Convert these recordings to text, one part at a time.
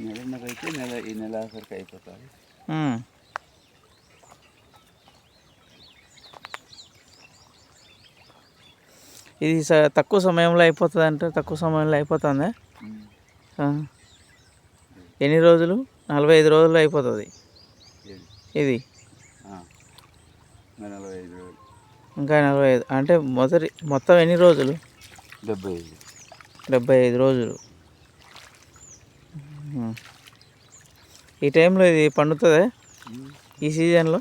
నెలన్నర అయితే ఈ నెల ఆఖరికి అయిపోతుంది. ఇది తక్కువ సమయంలో అయిపోతుంది అంటే తక్కువ సమయంలో అయిపోతుందా? ఎన్ని రోజులు? 45 రోజుల్లో అయిపోతుంది ఇది. ఇంకా 45 అంటే మొత్తం ఎన్ని రోజులు? 75 రోజులు. ఈ టైంలో ఇది పండుతుందా ఈ సీజన్లో?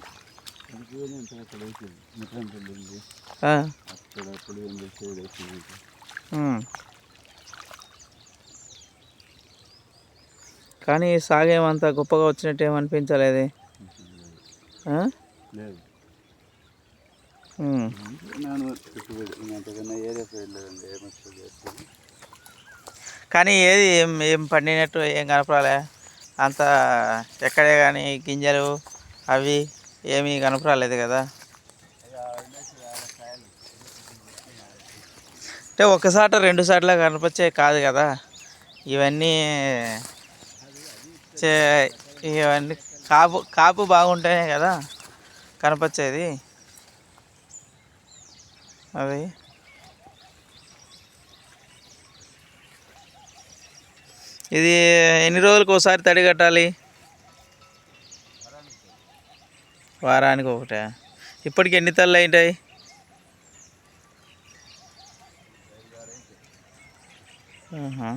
కానీ సాగేమంతా గొప్పగా వచ్చినట్టు ఏమనిపించలేదు. కానీ ఏది ఏం పండినట్టు ఏం కనపరాలే అంత. ఎక్కడే కానీ గింజలు అవి ఏమీ కనపరాలేదు కదా. అంటే ఒకసాట 2 సార్లు కనపచ్చే కాదు కదా ఇవన్నీ. ఇవన్నీ కాపు బాగుంటేనే కదా కనపచ్చేది. అది ఇది ఎన్ని రోజులకు ఒకసారి తడి కట్టాలి? వారానికి ఒకటే. ఇప్పటికి ఎన్ని తళ్ళు ఉంటాయి?